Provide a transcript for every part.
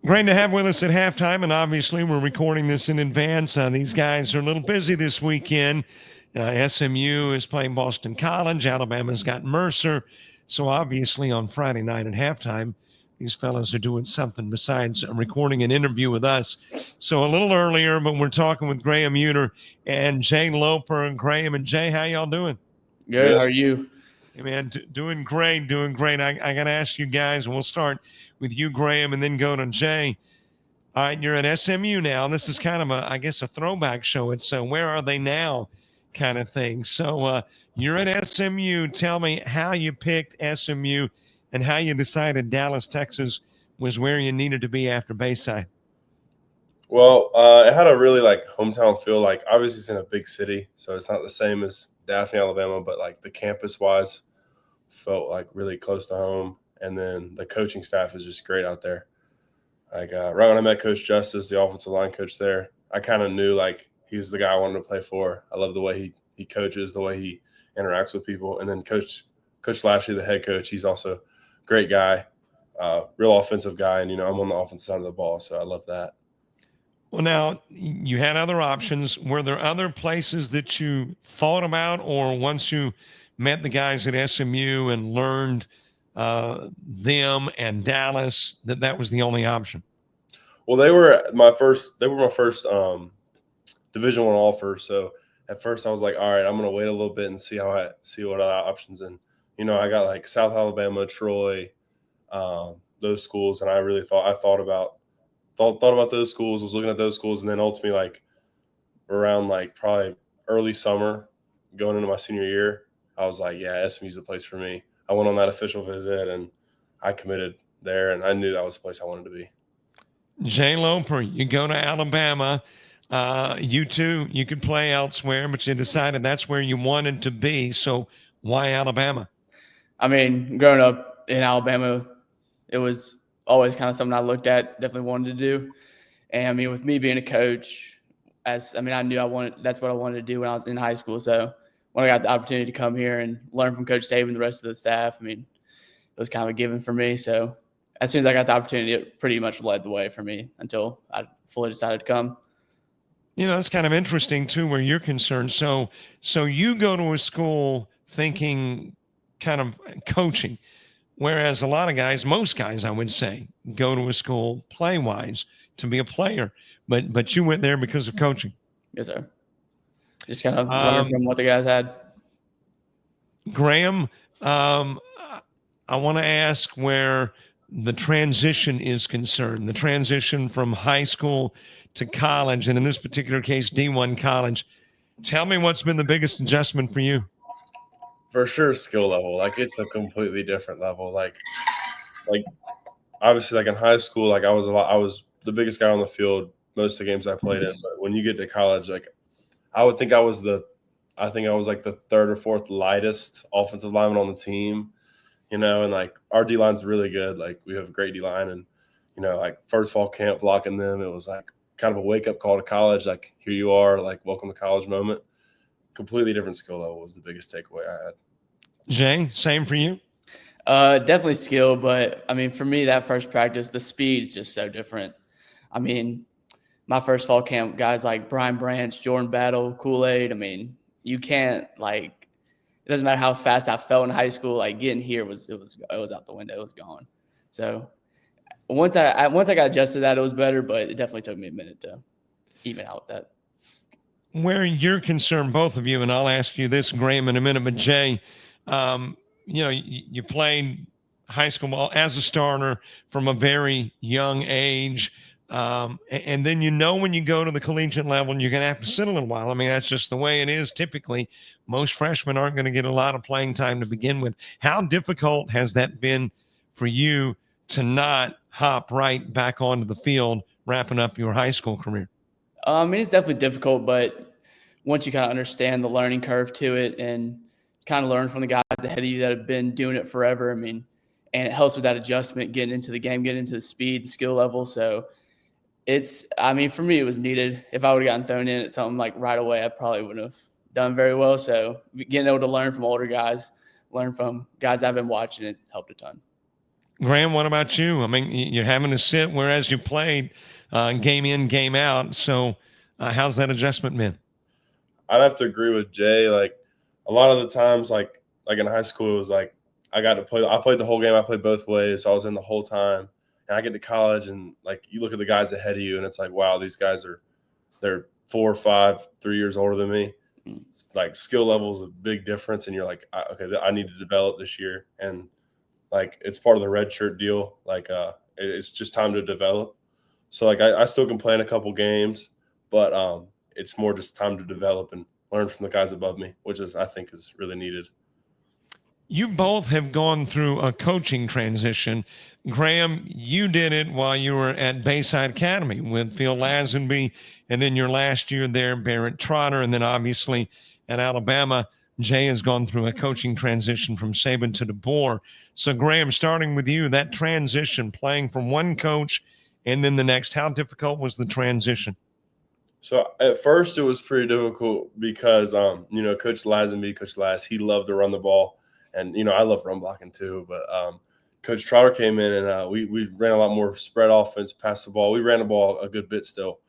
Great to have with us at halftime, and obviously we're recording this in advance. These guys are a little busy this weekend. SMU is playing Boston College. Alabama's got Mercer. So obviously on Friday night at halftime, these fellas are doing something besides recording an interview with us. So a little earlier, but we're talking with Graham Uter and Jay Loper. And Graham and Jay, how y'all doing? Good. How are you? Hey man, doing great, doing great. I got to ask you guys, and we'll start with you, Graham, and then go to Jay. All right, you're at SMU now. This is kind of I guess, a throwback show. It's where are they now kind of thing. So you're at SMU. Tell me how you picked SMU and how you decided Dallas, Texas was where you needed to be after Bayside. Well, it had a really hometown feel. Like obviously it's in a big city, so it's not the same as Daphne, Alabama, but like the campus wise felt like really close to home. And then the coaching staff is just great out there. Like right when I met Coach Justice, the offensive line coach there, I kind of knew like he was the guy I wanted to play for. I love the way he coaches, the way he interacts with people. And then Coach Lashley, the head coach, he's also a great guy, real offensive guy. And, I'm on the offensive side of the ball, so I love that. Well, now you had other options. Were there other places that you thought about, or once you met the guys at SMU and learned them and Dallas, that was the only option? Well, they were my first Division I offer. So at first I was like, all right, I'm gonna wait a little bit and see what other options. And I got like South Alabama, Troy, those schools, and I really thought about those schools, was looking at those schools, and then ultimately like around like probably early summer going into my senior year, I was like, yeah, SMU's the place for me. I went on that official visit and I committed there, and I knew that was the place I wanted to be. Jay Loper, you go to Alabama. You could play elsewhere, but you decided that's where you wanted to be. So why Alabama? I mean, growing up in Alabama, it was always kind of something I looked at, definitely wanted to do. And I mean, with me being a coach, I knew that's what I wanted to do when I was in high school. So when I got the opportunity to come here and learn from Coach Saban and the rest of the staff, I mean, it was kind of a given for me. So as soon as I got the opportunity, it pretty much led the way for me until I fully decided to come. It's kind of interesting too, where you're concerned. So you go to a school thinking kind of coaching, whereas a lot of guys, most guys, I would say, go to a school play-wise to be a player. But you went there because of coaching. Yes, sir. Just kind of learn from what the guys had. Graham, I want to ask where the transition is concerned, the transition from high school to college, and in this particular case, D1 college. Tell me what's been the biggest adjustment for you. For sure, skill level. Like it's a completely different level. Like obviously, like in high school, like I was the biggest guy on the field most of the games I played in. But when you get to college, like I think I was like the third or fourth lightest offensive lineman on the team. And like our D line's really good. Like we have a great D line, and like first fall camp blocking them, it was like kind of a wake up call to college. Like here you are, like welcome to college moment. Completely different skill level was the biggest takeaway I had. Jay, same for you? Definitely skill, but I mean, for me, that first practice, the speed is just so different. I mean, my first fall camp, guys like Brian Branch, Jordan Battle, Kool-Aid. I mean, you can't it doesn't matter how fast I felt in high school. Like getting here was out the window. It was gone. So once I got adjusted to that, it was better, but it definitely took me a minute to even out that. Where you're concerned, both of you, and I'll ask you this, Graham, in a minute, but Jay, you played high school ball as a starter from a very young age. And then when you go to the collegiate level, you're going to have to sit a little while. I mean, that's just the way it is typically. Most freshmen aren't going to get a lot of playing time to begin with. How difficult has that been for you to not hop right back onto the field, wrapping up your high school career? I mean, it's definitely difficult, but once you kind of understand the learning curve to it and kind of learn from the guys ahead of you that have been doing it forever, I mean, and it helps with that adjustment, getting into the game, getting into the speed, the skill level. So for me, it was needed. If I would have gotten thrown in at something like right away, I probably wouldn't have done very well. So getting able to learn from older guys, learn from guys I've been watching, it helped a ton. Graham, what about you? I mean, you're having to sit whereas you played game in, game out. So how's that adjustment been? I'd have to agree with Jay. Like a lot of the times, like in high school, it was like I got to play. I played the whole game. I played both ways, so I was in the whole time. And I get to college, and like you look at the guys ahead of you, and it's like, wow, these guys they're 4, 5, 3 years older than me. Like skill levels a big difference, and you're like, okay, I need to develop this year, and like it's part of the red shirt deal. Like it's just time to develop. So like I still can play in a couple games, but it's more just time to develop and learn from the guys above me, which is I think is really needed. You both have gone through a coaching transition. Graham, you did it while you were at Bayside Academy with Phil Lazenby, and then your last year there, Barrett Trotter, and then obviously at Alabama, Jay has gone through a coaching transition from Saban to DeBoer. So, Graham, starting with you, that transition, playing from one coach and then the next, how difficult was the transition? So at first it was pretty difficult because Coach Lazenby, Coach Laz, he loved to run the ball, and I love run blocking too. But Coach Trotter came in, and we ran a lot more spread offense, pass the ball. We ran the ball a good bit still,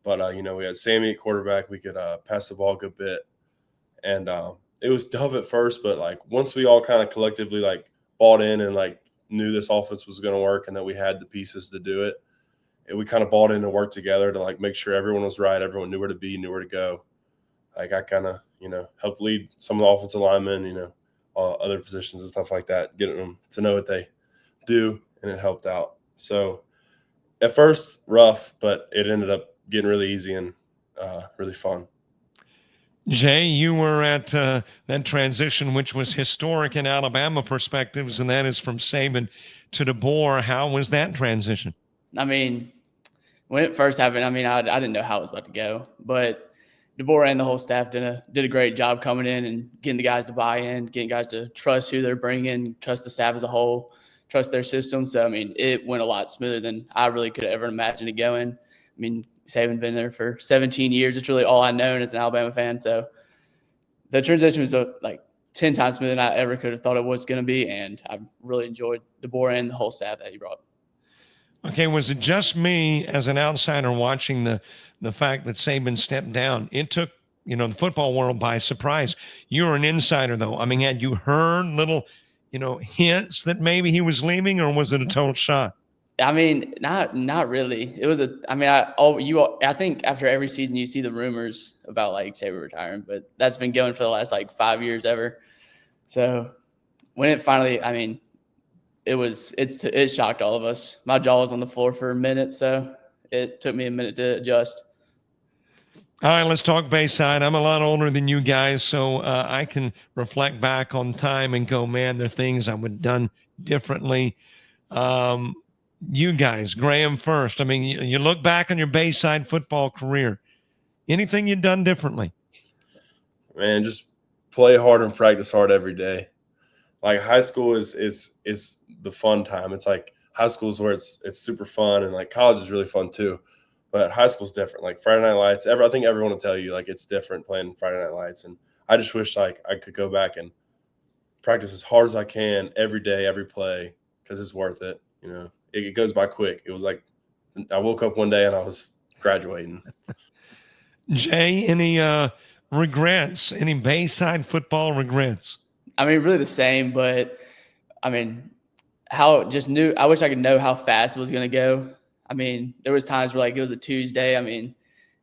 but we had Sammy at quarterback. We could pass the ball a good bit, and it was tough at first. But like once we all kind of collectively like bought in and like knew this offense was going to work and that we had the pieces to do it, we kind of bought in and worked together to like make sure everyone was right. Everyone knew where to be, knew where to go. Like I kind of, helped lead some of the offensive linemen, other positions and stuff like that, getting them to know what they do, and it helped out. So at first rough, but it ended up getting really easy and really fun. Jay, you were at that transition, which was historic in Alabama perspectives, and that is from Saban to DeBoer. How was that transition? I mean, when it first happened, I didn't know how it was about to go, but DeBoer and the whole staff did a great job coming in and getting the guys to buy in, getting guys to trust who they're bringing, trust the staff as a whole, trust their system. So, it went a lot smoother than I really could have ever imagined it going. Saban been there for 17 years. It's really all I've known as an Alabama fan. So the transition was like 10 times smoother than I ever could have thought it was going to be. And I really enjoyed DeBoer and the whole staff that he brought. Okay, was it just me as an outsider watching the fact that Saban stepped down? It took, the football world by surprise. You were an insider, though. Had you heard little, hints that maybe he was leaving, or was it a total shock? Not really. It was I think after every season you see the rumors about like Saban retiring, but that's been going for the last like 5 years ever. So when it finally, it shocked all of us. My jaw was on the floor for a minute, so it took me a minute to adjust. All right, let's talk Bayside. I'm a lot older than you guys, so I can reflect back on time and go, man, there are things I would have done differently. You guys, Graham first. You look back on your Bayside football career. Anything you've done differently? Man, just play hard and practice hard every day. Like high school is the fun time. It's like high school is where it's super fun, and like college is really fun too. But high school's different. Like Friday Night Lights, I think everyone will tell you like it's different playing Friday Night Lights. And I just wish like I could go back and practice as hard as I can every day, every play, because it's worth it. It goes by quick. It was like I woke up one day and I was graduating. Jay, any regrets? Any Bayside football regrets? Really the same, but I wish I could know how fast it was going to go. There was times where like it was a Tuesday. It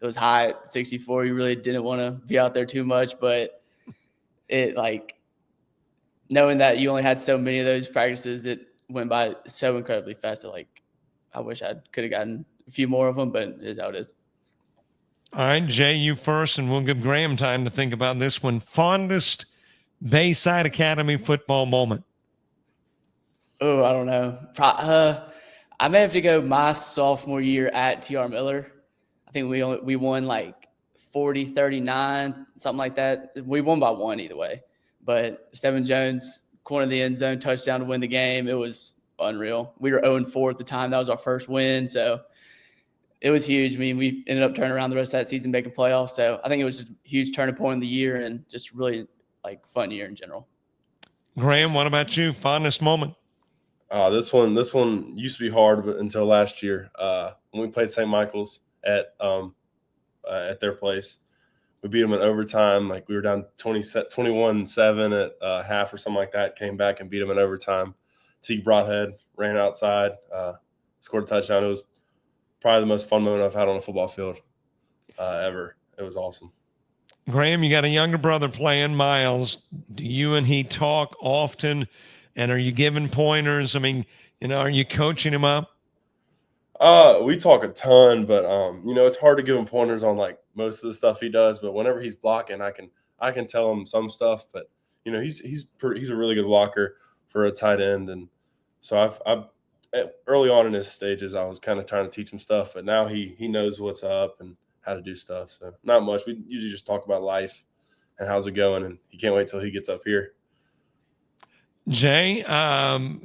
was high at 64. You really didn't want to be out there too much, but it like knowing that you only had so many of those practices, it went by so incredibly fast that like I wish I could have gotten a few more of them, but it is how it is. All right, Jay, you first, and we'll give Graham time to think about this one. Fondest Bayside Academy football moment? Oh, I don't know. I may have to go my sophomore year at TR Miller. I think we won like 40-39, something like that. We won by one either way. But Stephen Jones, corner of the end zone, touchdown to win the game. It was unreal. We were 0-4 at the time. That was our first win. So it was huge. We ended up turning around the rest of that season, making playoffs. So I think it was just a huge turning point in the year and just really like fun year in general. Graham, what about you? Fondest moment? This one used to be hard, but until last year, when we played St. Michael's at their place, we beat them in overtime. Like we were down 21-7 at half or something like that. Came back and beat them in overtime. Teague Broadhead ran outside, scored a touchdown. It was probably the most fun moment I've had on a football field ever. It was awesome. Graham, you got a younger brother playing, Miles. Do you and he talk often? And are you giving pointers? I mean, are you coaching him up? We talk a ton, but it's hard to give him pointers on like most of the stuff he does. But whenever he's blocking, I can tell him some stuff. But he's a really good blocker for a tight end, and so I've early on in his stages, I was kind of trying to teach him stuff, but now he knows what's up and how to do stuff. So not much. We usually just talk about life and how's it going, and he can't wait till he gets up here. Jay,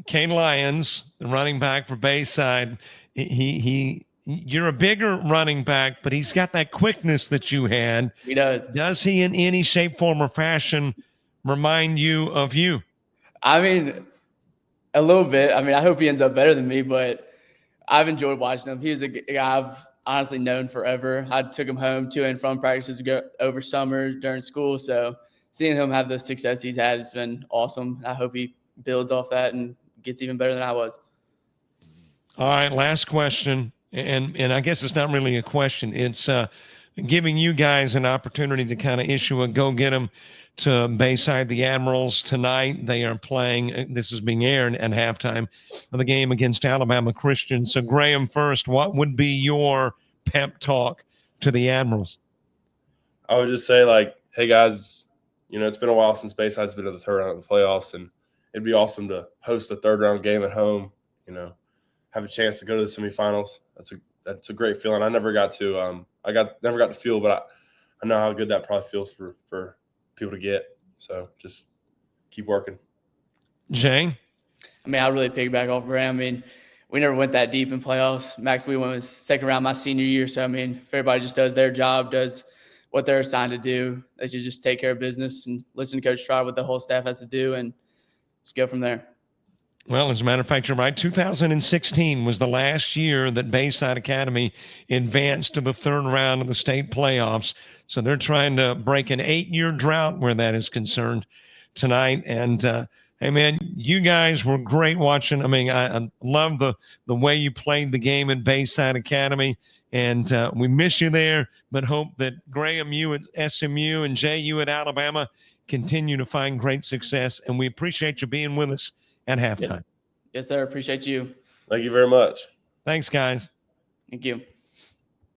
Kane Lyons, the running back for Bayside, you're a bigger running back, but he's got that quickness that you had. He does. Does he in any shape, form, or fashion remind you of you? I mean, a little bit. I mean, I hope he ends up better than me, but I've enjoyed watching him. He's a guy I've honestly known forever. I took him home to and from practices to go over summer during school. So seeing him have the success he's had has been awesome. I hope he builds off that and gets even better than I was. All right, last question. And I guess it's not really a question. It's giving you guys an opportunity to kind of issue a go get 'em to Bayside. The Admirals tonight. They are playing. This is being aired at halftime of the game against Alabama Christian. So Graham, first, what would be your pep talk to the Admirals? I would just say, like, hey guys, it's been a while since Bayside's been to the third round of the playoffs, and it'd be awesome to host a third round game at home. Have a chance to go to the semifinals. That's a great feeling. I never got to never got to feel, but I know how good that probably feels for people to get. So just keep working. Jay? I mean, I really piggyback off Graham. I mean, we never went that deep in playoffs. Mac, we went second round my senior year. So, I mean, if everybody just does their job, does what they're assigned to do, they should just take care of business and listen to Coach Trotter, what the whole staff has to do, and just go from there. Well, as a matter of fact, you're right. 2016 was the last year that Bayside Academy advanced to the third round of the state playoffs. So they're trying to break an 8-year drought where that is concerned tonight. And, hey, man, you guys were great watching. I mean, I love the way you played the game at Bayside Academy. And we miss you there, but hope that Graham, you at SMU, and Jay, you at Alabama, continue to find great success. And we appreciate you being with us at halftime. Yes, sir. Appreciate you. Thank you very much. Thanks, guys. Thank you.